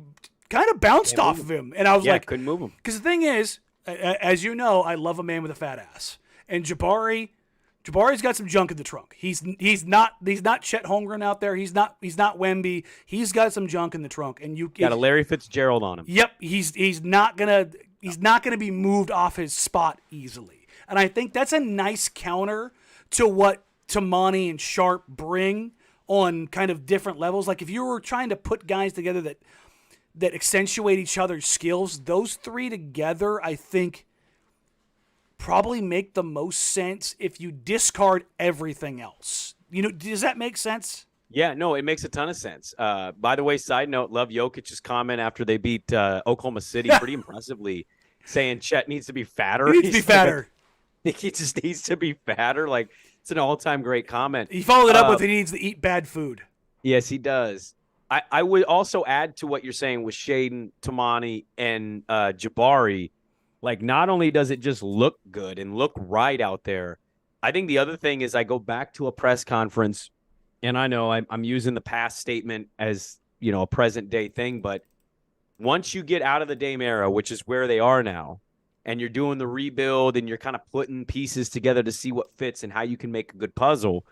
Speaker 1: kind of bounced off of him. And I was like,
Speaker 2: couldn't move him.
Speaker 1: Because the thing is, as you know, I love a man with a fat ass. And Jabari's got some junk in the trunk. He's not Chet Holmgren out there. He's not Wemby. He's got some junk in the trunk, and you
Speaker 2: got a Larry Fitzgerald on him.
Speaker 1: Yep, he's not gonna be moved off his spot easily. And I think that's a nice counter to what Toumani and Sharp bring on kind of different levels. Like if you were trying to put guys together that accentuate each other's skills, those three together, I think, probably make the most sense if you discard everything else. Does that make sense?
Speaker 2: Yeah, no, it makes a ton of sense. By the way, side note, love Jokic's comment after they beat Oklahoma City pretty impressively, saying Chet needs to be fatter.
Speaker 1: He needs to be fatter.
Speaker 2: He just needs to be fatter. Like, it's an all-time great comment.
Speaker 1: He followed it up with he needs to eat bad food.
Speaker 2: Yes, he does. I would also add to what you're saying with Shaden, Toumani, and Jabari. Like, not only does it just look good and look right out there, I think the other thing is I go back to a press conference, and I know I'm using the past statement as, a present day thing, but once you get out of the Dame era, which is where they are now, and you're doing the rebuild and you're kind of putting pieces together to see what fits and how you can make a good puzzle.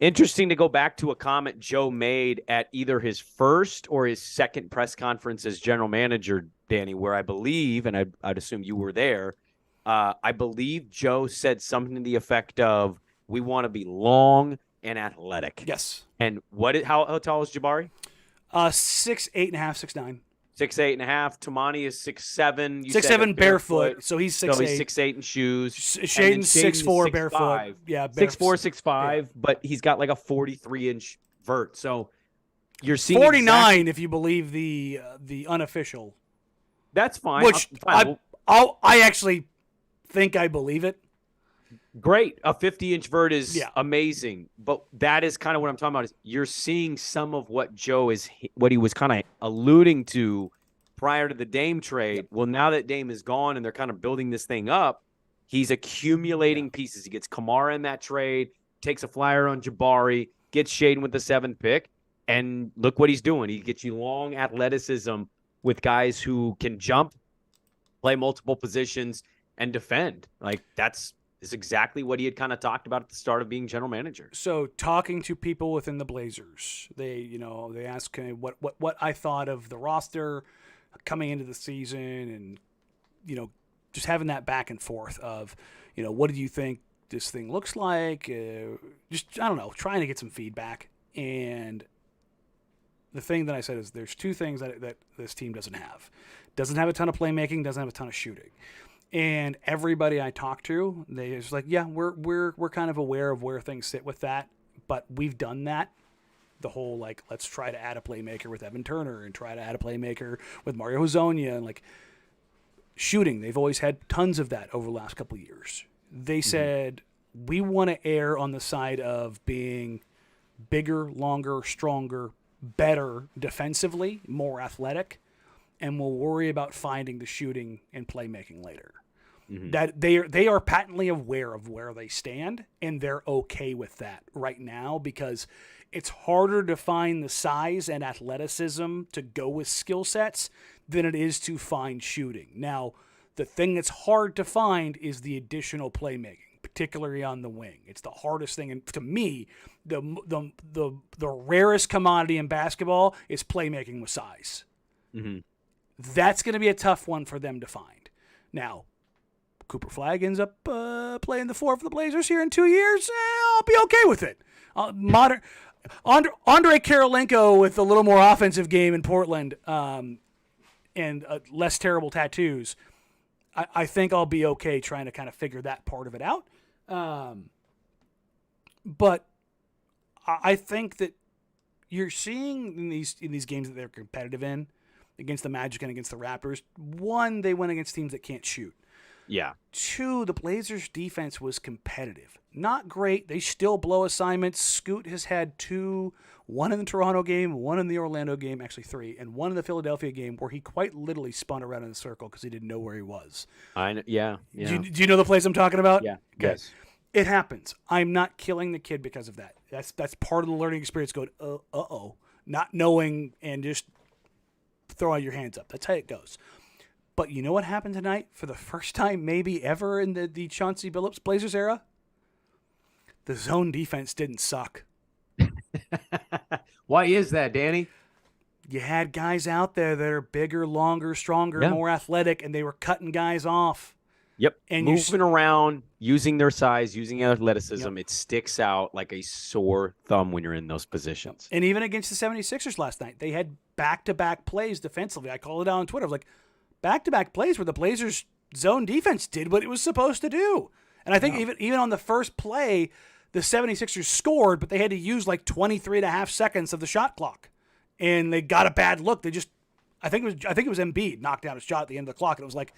Speaker 2: Interesting to go back to a comment Joe made at either his first or his second press conference as general manager, Danny, where I believe, and I'd assume you were there, I believe Joe said something to the effect of, we want to be long and athletic.
Speaker 1: Yes.
Speaker 2: And how tall is Jabari?
Speaker 1: 6'8.5", 6'9".
Speaker 2: 6'8.5". Toumani is 6'7".
Speaker 1: 6'7" barefoot, so he's 6'8".
Speaker 2: So he's 6'8" in shoes.
Speaker 1: Shaden's 6'4" barefoot. Yeah,
Speaker 2: 6'4", 6'5", but he's got like a 43-inch vert. So you're seeing
Speaker 1: 49 if you believe the unofficial.
Speaker 2: That's fine.
Speaker 1: Which I actually think I believe it.
Speaker 2: Great. A 50-inch vert is amazing. But that is kind of what I'm talking about. Is you're seeing some of what what he was kind of alluding to prior to the Dame trade. Yep. Well, now that Dame is gone and they're kind of building this thing up, he's accumulating pieces. He gets Camara in that trade, takes a flyer on Jabari, gets Shaden with the 7th pick, and look what he's doing. He gets you long athleticism with guys who can jump, play multiple positions, and defend. Like, that's exactly what he had kind of talked about at the start of being general manager.
Speaker 1: So talking to people within the Blazers, they asked me what I thought of the roster coming into the season, and just having that back and forth of what do you think this thing looks like? Just, I don't know, trying to get some feedback. And the thing that I said is there's two things that this team doesn't have. Doesn't have a ton of playmaking, doesn't have a ton of shooting. And everybody I talk to, they just like, yeah, we're kind of aware of where things sit with that, but we've done that. The whole, like, let's try to add a playmaker with Evan Turner and try to add a playmaker with Mario Hezonja, and like shooting, they've always had tons of that over the last couple of years. They said, we want to err on the side of being bigger, longer, stronger, better defensively, more athletic, and we'll worry about finding the shooting and playmaking later. That they are patently aware of where they stand, and they're okay with that right now because it's harder to find the size and athleticism to go with skill sets than it is to find shooting. Now, the thing that's hard to find is the additional playmaking, particularly on the wing. It's the hardest thing, and to me, the rarest commodity in basketball is playmaking with size. That's going to be a tough one for them to find. Now, Cooper Flagg ends up playing the 4 for the Blazers here in 2 years. I'll be okay with it. Andre Kirilenko with a little more offensive game in Portland and less terrible tattoos. I think I'll be okay trying to kind of figure that part of it out. But I think that you're seeing in these games that they're competitive in, against the Magic and against the Raptors, 1, they went against teams that can't shoot.
Speaker 2: Yeah.
Speaker 1: 2, the Blazers' defense was competitive. Not great. They still blow assignments. Scoot has had 2, 1 in the Toronto game, 1 in the Orlando game, actually 3, and 1 in the Philadelphia game where he quite literally spun around in a circle because he didn't know where he was.
Speaker 2: I know, yeah.
Speaker 1: Do you know the plays I'm talking about?
Speaker 2: Yeah.
Speaker 1: Okay.
Speaker 2: Yes.
Speaker 1: It happens. I'm not killing the kid because of that. That's part of the learning experience, going, not knowing and just throw out your hands up. That's how it goes. But you know what happened tonight for the first time maybe ever in the Chauncey Billups Blazers era? The zone defense didn't suck.
Speaker 2: Why is that, Danny?
Speaker 1: You had guys out there that are bigger, longer, stronger, more athletic, and they were cutting guys off.
Speaker 2: Yep. And moving around, using their size, using athleticism, it sticks out like a sore thumb when you're in those positions.
Speaker 1: And even against the 76ers last night, they had back-to-back plays defensively. I called it out on Twitter. I was like, back-to-back plays where the Blazers' zone defense did what it was supposed to do. And I think even on the first play, the 76ers scored, but they had to use like 23 and a half seconds of the shot clock. And they got a bad look. They just, I think it was Embiid knocked down his shot at the end of the clock. And it was like,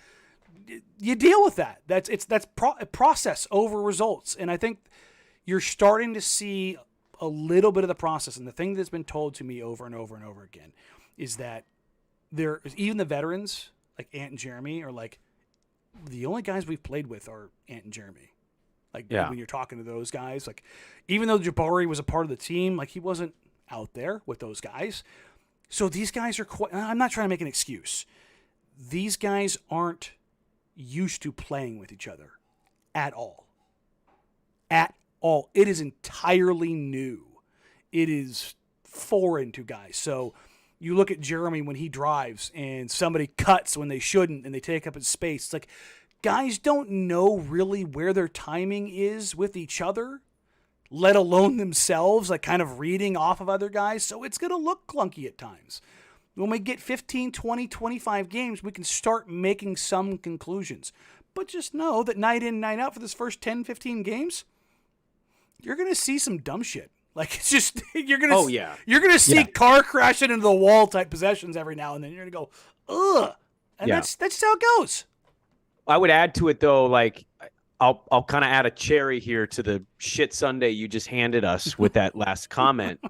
Speaker 1: you deal with that. That's process over results. And I think you're starting to see a little bit of the process. And the thing that's been told to me over and over and over again is that even the veterans, like Ant and Jerami, are like, the only guys we've played with are Ant and Jerami. Like
Speaker 2: Yeah.
Speaker 1: when you're talking to those guys, like even though Jabari was a part of the team, like he wasn't out there with those guys. So these guys are quite, I'm not trying to make an excuse. These guys aren't used to playing with each other at all. At all. It is entirely new. It is foreign to guys. So you look at Jerami when he drives and somebody cuts when they shouldn't and they take up his space. It's like guys don't know really where their timing is with each other, let alone themselves, like kind of reading off of other guys. So it's going to look clunky at times. When we get 15, 20, 25 games, we can start making some conclusions. But just know that night in, night out for this first 10, 15 games, you're going to see some dumb shit. Like it's just you're gonna you're gonna see car crashing into the wall type possessions every now and then. You're gonna go ugh, and that's just how it goes.
Speaker 2: I would add to it though, like I'll kind of add a cherry here to the shit Sunday you just handed us with that last comment.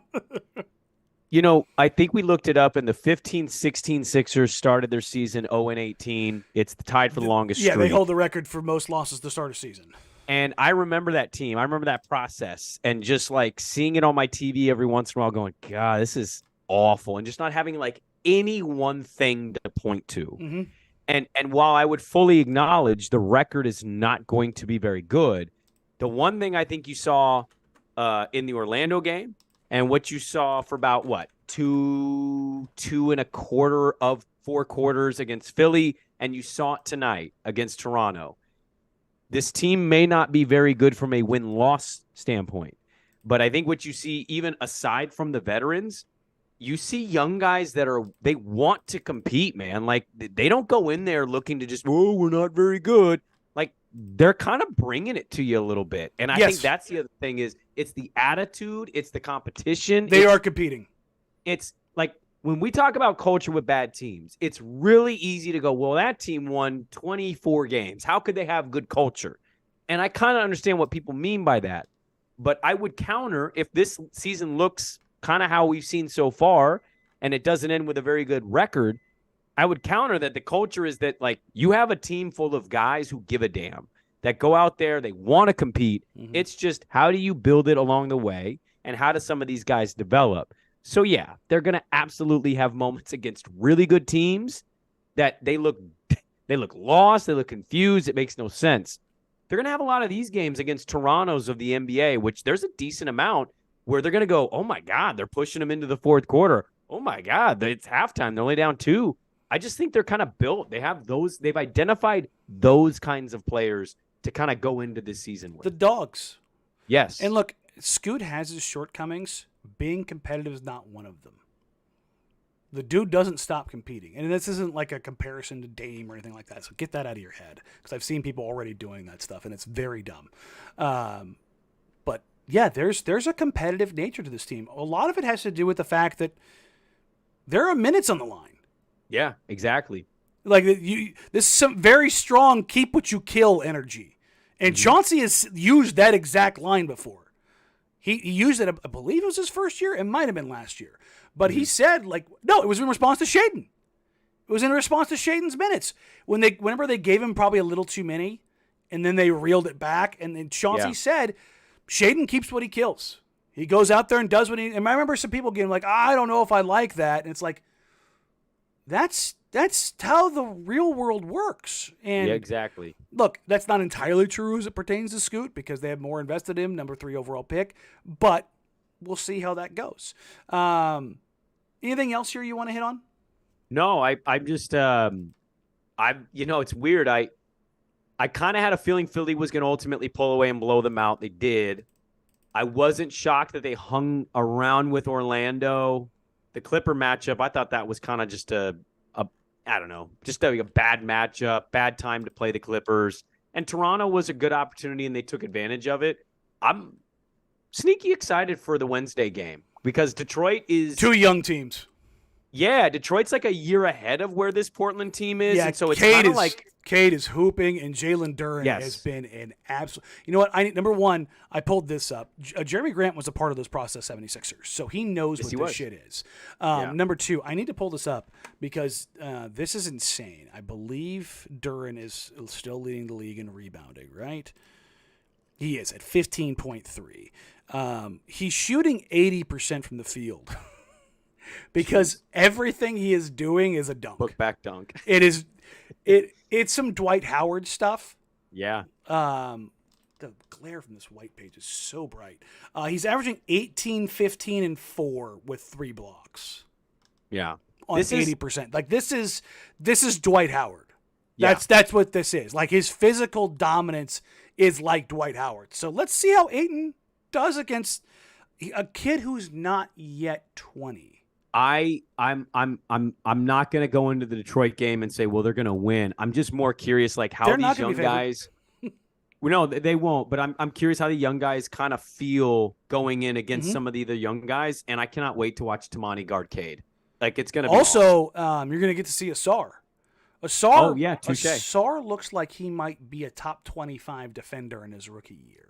Speaker 2: You know, I think we looked it up, and the 15-16 Sixers started their season 0-18. It's tied for the longest streak.
Speaker 1: Yeah, they hold the record for most losses to start a season.
Speaker 2: And I remember that team. I remember that process and just like seeing it on my TV every once in a while going, God, this is awful. And just not having like any one thing to point to.
Speaker 1: Mm-hmm.
Speaker 2: And while I would fully acknowledge the record is not going to be very good, the one thing I think you saw in the Orlando game and what you saw for about two and a quarter of 4 quarters against Philly, and you saw it tonight against Toronto. This team may not be very good from a win-loss standpoint, but I think what you see, even aside from the veterans, you see young guys that they want to compete, man. Like, they don't go in there looking to just, oh, we're not very good. Like, they're kind of bringing it to you a little bit. And I think that's the other thing is it's the attitude, it's the competition.
Speaker 1: They are competing.
Speaker 2: It's like, when we talk about culture with bad teams, it's really easy to go, well, that team won 24 games. How could they have good culture? And I kind of understand what people mean by that. But I would counter if this season looks kind of how we've seen so far and it doesn't end with a very good record, I would counter that the culture is that, like, you have a team full of guys who give a damn, that go out there, they want to compete. Mm-hmm. It's just how do you build it along the way and how do some of these guys develop? So, yeah, they're going to absolutely have moments against really good teams that they look lost, they look confused, it makes no sense. They're going to have a lot of these games against Torontos of the NBA, which there's a decent amount where they're going to go, oh, my God, they're pushing them into the fourth quarter. Oh, my God, it's halftime. They're only down 2. I just think they're kind of built. They have those. They've identified those kinds of players to kind of go into this season with.
Speaker 1: The dogs.
Speaker 2: Yes.
Speaker 1: And look, Scoot has his shortcomings. Being competitive is not one of them. The dude doesn't stop competing. And this isn't like a comparison to Dame or anything like that. So get that out of your head. Because I've seen people already doing that stuff, and it's very dumb. But, yeah, there's a competitive nature to this team. A lot of it has to do with the fact that there are minutes on the line.
Speaker 2: Yeah, exactly.
Speaker 1: Like, this is some very strong keep what you kill energy. And Chauncey has used that exact line before. He used it, I believe it was his first year. It might have been last year. But he said, like, no, it was in response to Shaden. It was in response to Shaden's minutes. Whenever they gave him probably a little too many, and then they reeled it back, and then Chauncey said, Shaden keeps what he kills. He goes out there and does what he... And I remember some people getting like, I don't know if I like that. And it's like, that's how the real world works. And
Speaker 2: yeah, exactly.
Speaker 1: Look, that's not entirely true as it pertains to Scoot because they have more invested in him, number 3 overall pick. But we'll see how that goes. Anything else here you want to hit on?
Speaker 2: No, I'm just it's weird. I kind of had a feeling Philly was going to ultimately pull away and blow them out. They did. I wasn't shocked that they hung around with Orlando. The Clipper matchup, I thought that was kind of just a bad matchup, bad time to play the Clippers. And Toronto was a good opportunity, and they took advantage of it. I'm sneaky excited for the Wednesday game because Detroit is...
Speaker 1: 2 young teams.
Speaker 2: Yeah, Detroit's like a year ahead of where this Portland team is,
Speaker 1: Yeah,
Speaker 2: and so it's kind of like
Speaker 1: Cade is hooping, and Jalen Duren has
Speaker 2: yes,
Speaker 1: been an absolute. You know what? Number one, I pulled this up. Jeremy Grant was a part of those process 76ers, so he knows
Speaker 2: yes,
Speaker 1: what
Speaker 2: he
Speaker 1: this
Speaker 2: was.
Speaker 1: shit is.
Speaker 2: Yeah,
Speaker 1: Number two, I need to pull this up because this is insane. I believe Duren is still leading the league in rebounding, right? He is at 15.3. He's shooting 80% from the field. Because everything he is doing is a dunk.
Speaker 2: book back dunk.
Speaker 1: It is, it's some Dwight Howard stuff.
Speaker 2: Yeah,
Speaker 1: The glare from this white page is so bright. He's averaging 18, 15, and 4 with 3 blocks
Speaker 2: yeah.
Speaker 1: on
Speaker 2: This is
Speaker 1: 80%. Like this is Dwight Howard.
Speaker 2: Yeah.
Speaker 1: That's what this is. Like his physical dominance is like Dwight Howard. So let's see how Ayton does against a kid who's not yet 20.
Speaker 2: I'm not gonna go into the Detroit game and say, well, they're gonna win. I'm just more curious, like how
Speaker 1: They're not
Speaker 2: these
Speaker 1: gonna
Speaker 2: young
Speaker 1: be favored.
Speaker 2: guys. Well, no, they won't. But I'm curious how the young guys kind of feel going in against some of the young guys, and I cannot wait to watch Toumani guard Cade. Like it's gonna be
Speaker 1: Also, you're gonna get to see Asar.
Speaker 2: Oh, yeah, touche.
Speaker 1: Asar looks like he might be a top 25 defender in his rookie year.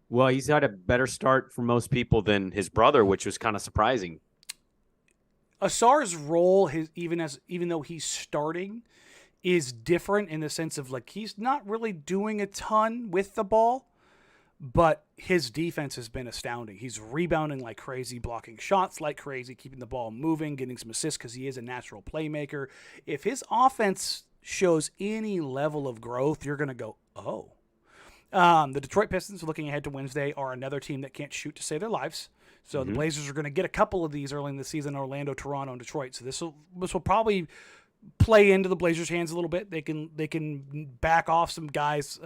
Speaker 2: Well, he's had a better start for most people than his brother, which was kind of surprising.
Speaker 1: Asar's role, even though he's starting, is different in the sense of like he's not really doing a ton with the ball, but his defense has been astounding. He's rebounding like crazy, blocking shots like crazy, keeping the ball moving, getting some assists because he is a natural playmaker. If his offense shows any level of growth, you're going to go, oh. The Detroit Pistons, looking ahead to Wednesday, are another team that can't shoot to save their lives. So the Blazers are going to get a couple of these early in the season: Orlando, Toronto, and Detroit. So this will probably play into the Blazers' hands a little bit. They can back off some guys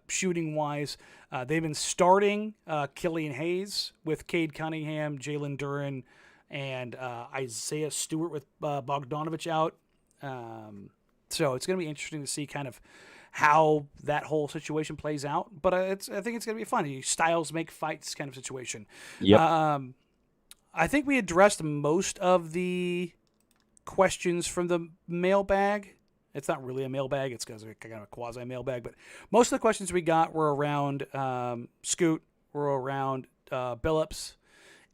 Speaker 1: shooting wise. They've been starting Killian Hayes with Cade Cunningham, Jalen Duren, and Isaiah Stewart with Bogdanovich out. So it's going to be interesting to see kind of how that whole situation plays out. But I think it's going to be fun. Styles make fights kind of situation.
Speaker 2: Yep.
Speaker 1: I think we addressed most of the questions from the mailbag. It's not really a mailbag. It's kind of a quasi mailbag. But most of the questions we got were around Scoot, were around Billups,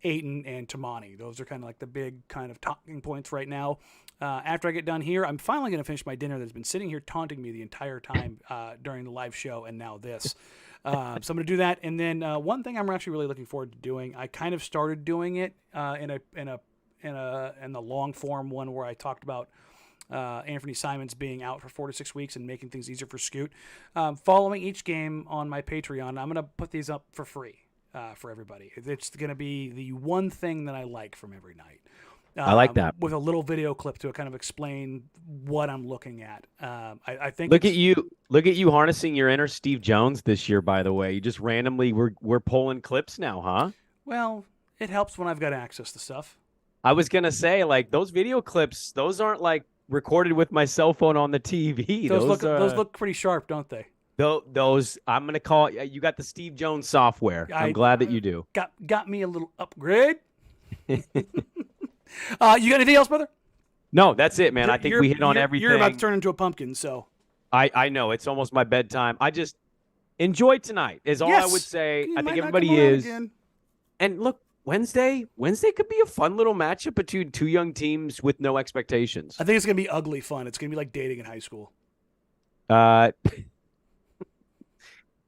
Speaker 1: Ayton, and Toumani. Those are kind of like the big kind of talking points right now. After I get done here, I'm finally going to finish my dinner that's been sitting here taunting me the entire time during the live show and now this. So I'm going to do that. And then one thing I'm actually really looking forward to doing, I kind of started doing it in the long form one where I talked about Anthony Simons being out for 4 to 6 weeks and making things easier for Scoot. Following each game on my Patreon, I'm going to put these up for free for everybody. It's going to be the one thing that I like from every night.
Speaker 2: I like that.
Speaker 1: With a little video clip to kind of explain what I'm looking at. I think
Speaker 2: Look at you harnessing your inner Steve Jones this year, by the way. You just randomly we're pulling clips now, huh?
Speaker 1: Well, it helps when I've got access to stuff.
Speaker 2: I was gonna say, like, those video clips, those aren't like recorded with my cell phone on the TV.
Speaker 1: Those look pretty sharp, don't they?
Speaker 2: Those I'm gonna call you got the Steve Jones software. I'm glad that you do.
Speaker 1: Got me a little upgrade. You got anything else, brother?
Speaker 2: No, that's it, man. I think we hit on everything.
Speaker 1: You're about to turn into a pumpkin, so.
Speaker 2: I know. It's almost my bedtime. I just enjoy tonight is all I would say. I think everybody is. And look, Wednesday could be a fun little matchup between two young teams with no expectations.
Speaker 1: I think it's going to be ugly fun. It's going to be like dating in high school.
Speaker 2: That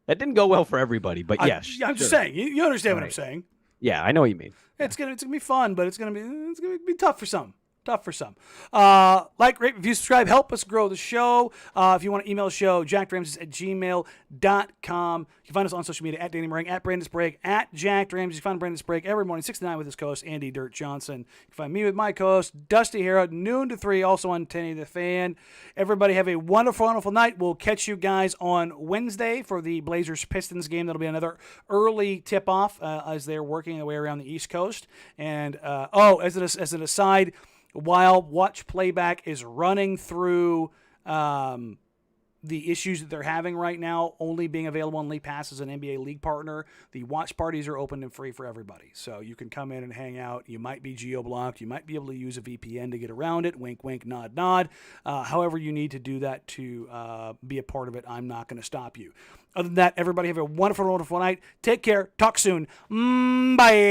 Speaker 2: didn't go well for everybody, but yes.
Speaker 1: I'm just saying. You understand what I'm saying.
Speaker 2: Yeah, I know what you mean.
Speaker 1: It's gonna be fun, but it's gonna be tough for some. Like, rate, review, subscribe, help us grow the show. If you want to email the show, jackedramsays@gmail.com. You can find us on social media at Danny Meringue, at Brandon Sprague, at Jacked Ramsays. You can find Brandon Sprague every morning, 6 to 9 with his co-host, Andy Dirt Johnson. You can find me with my co-host, Dusty Harrod, noon to 3, also on 1080 The Fan. Everybody have a wonderful, wonderful night. We'll catch you guys on Wednesday for the Blazers-Pistons game. That'll be another early tip-off as they're working their way around the East Coast. And, as an aside, while watch playback is running through the the issues that they're having right now, only being available on League Pass as an NBA League partner, the watch parties are open and free for everybody. So you can come in and hang out. You might be geo-blocked. You might be able to use a VPN to get around it. Wink, wink, nod, nod. However you need to do that to be a part of it, I'm not going to stop you. Other than that, everybody have a wonderful, wonderful night. Take care. Talk soon. Bye.